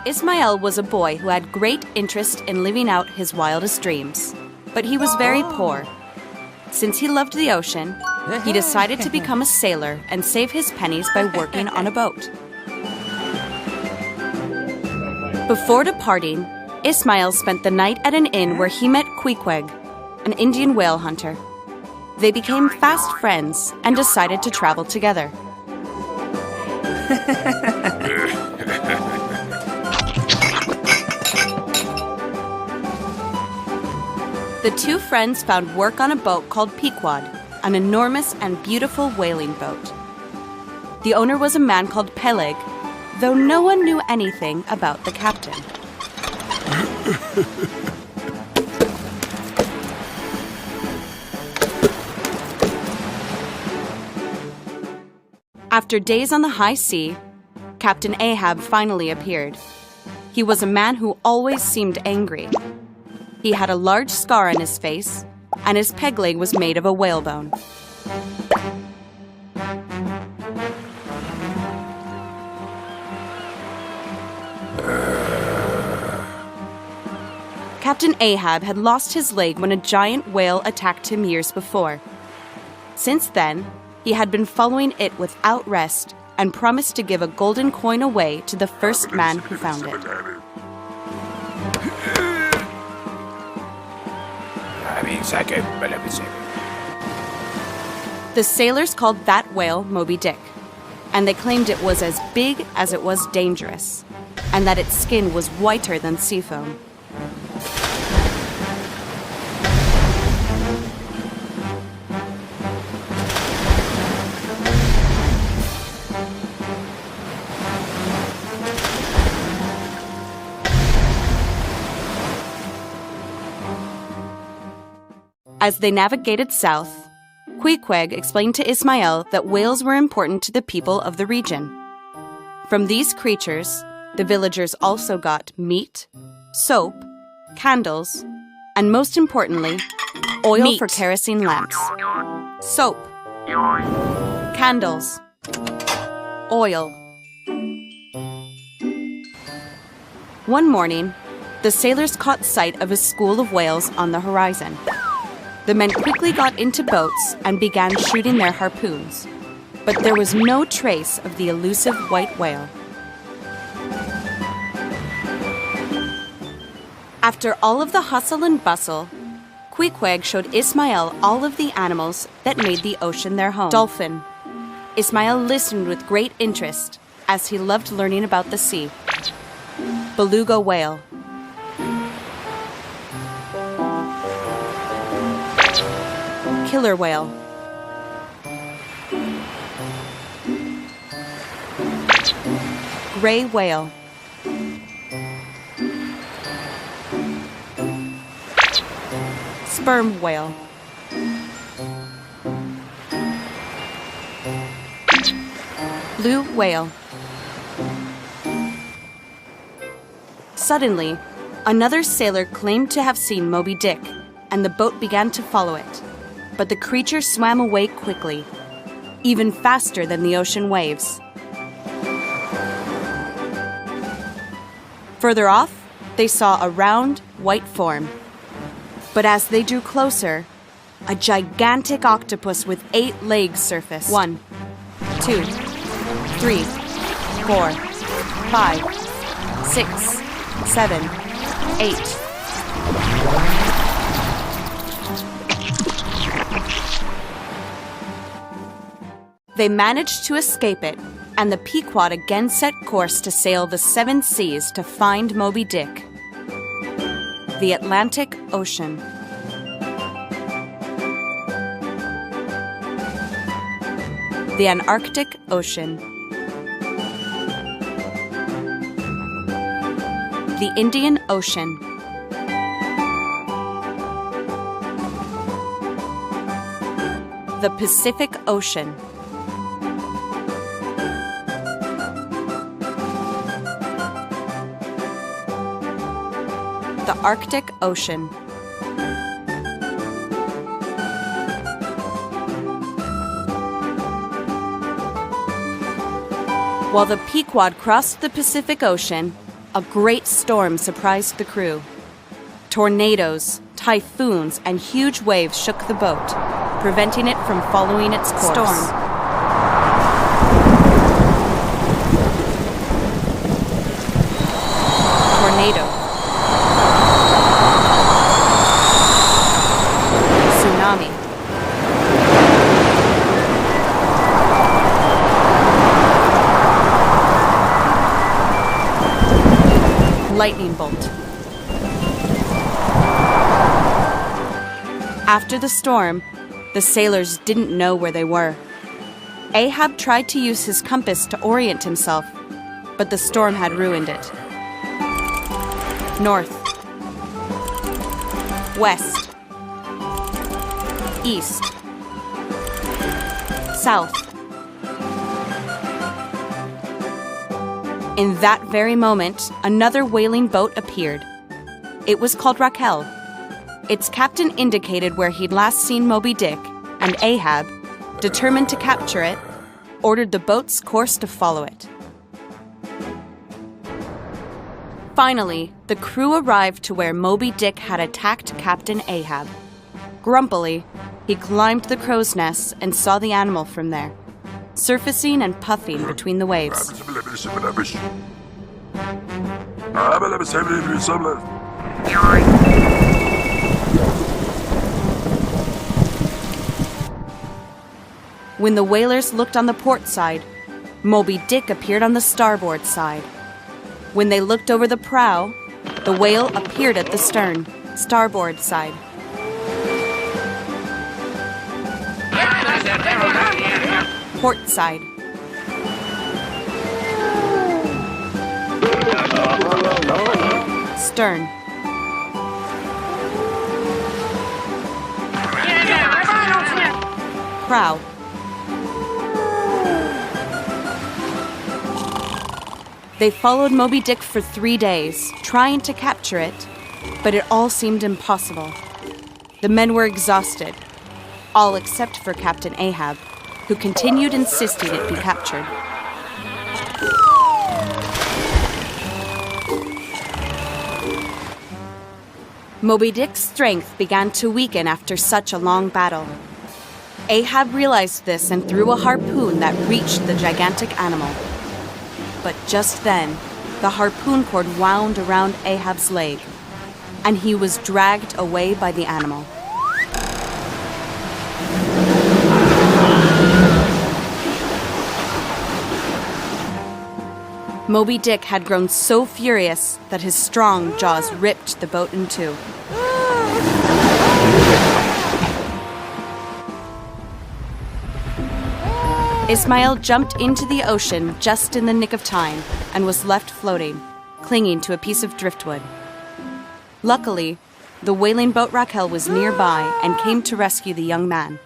Ismael was a boy who had great interest in living out his wildest dreams, but he was very poor. Since he loved the ocean, he decided to become a sailor and save his pennies by working on a boat. Before departing, Ismael spent the night at an inn where he met Queequeg, an Indian whale hunter. They became fast friends and decided to travel together. The two friends found work on a boat called Pequod, an enormous and beautiful whaling boat. The owner was a man called Peleg, though no one knew anything about the captain. After days on the high sea, Captain Ahab finally appeared. He was a man who always seemed angry. He had a large scar on his face, and his peg leg was made of a whalebone. Captain Ahab had lost his leg when a giant whale attacked him years before. Since then, he had been following it without rest and promised to give a golden coin away to the first man who found it. The sailors called that whale Moby Dick, and they claimed it was as big as it was dangerous, and that its skin was whiter than sea foam. As they navigated south, Queequeg explained to Ismael that whales were important to the people of the region. From these creatures, the villagers also got meat, soap, candles, and most importantly, oil for kerosene lamps. Soap, candles, oil. One morning, the sailors caught sight of a school of whales on the horizon. The men quickly got into boats and began shooting their harpoons, but there was no trace of the elusive white whale. After all of the hustle and bustle, Queequeg showed Ismael all of the animals that made the ocean their home. Dolphin. Ismael listened with great interest, as he loved learning about the sea. Beluga whale. Killer whale. Gray whale. Sperm whale. Blue whale. Suddenly, another sailor claimed to have seen Moby Dick, and the boat began to follow it. But the creature swam away quickly, even faster than the ocean waves. Further off, they saw a round, white form. But as they drew closer, a gigantic octopus with 8 legs surfaced. 1, 2, 3, 4, 5, 6, 7, 8. They managed to escape it, and the Pequod again set course to sail the 7 seas to find Moby Dick. The Atlantic Ocean. The Antarctic Ocean. The Indian Ocean. The Pacific Ocean. The Arctic Ocean. While the Pequod crossed the Pacific Ocean, A great storm surprised the crew. Tornadoes, typhoons, and huge waves shook the boat, preventing it from following its course. Storm. Tornado. Tsunami. Lightning bolt. After the storm, the sailors didn't know where they were. Ahab tried to use his compass to orient himself, but the storm had ruined it. North, west, east, south. In that very moment, another whaling boat appeared. It was called Raquel. Its captain indicated where he'd last seen Moby Dick, and Ahab, determined to capture it, ordered the boat's course to follow it. Finally, the crew arrived to where Moby Dick had attacked Captain Ahab. Grumpily, he climbed the crow's nest and saw the animal from there, surfacing and puffing between the waves. When the whalers looked on the port side, Moby Dick appeared on the starboard side. When they looked over the prow, the whale appeared at the stern, starboard side. Port side. Stern. Prow. They followed Moby Dick for 3 days, trying to capture it, but it all seemed impossible. The men were exhausted, all except for Captain Ahab, who continued insisting it be captured. Moby Dick's strength began to weaken after such a long battle. Ahab realized this and threw a harpoon that reached the gigantic animal. But just then, the harpoon cord wound around Ahab's leg, and he was dragged away by the animal. Moby Dick had grown so furious that his strong jaws ripped the boat in two. Ismail jumped into the ocean just in the nick of time and was left floating, clinging to a piece of driftwood. Luckily, the whaling boat Raquel was nearby and came to rescue the young man.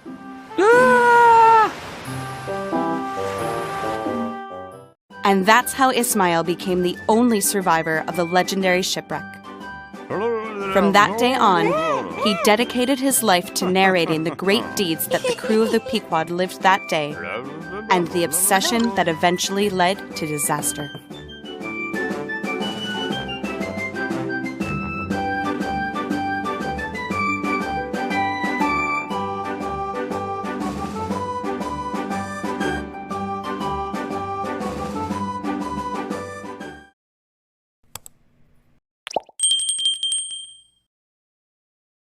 And that's how Ismail became the only survivor of the legendary shipwreck. From that day on, he dedicated his life to narrating the great deeds that the crew of the Pequod lived that day, and the obsession that eventually led to disaster.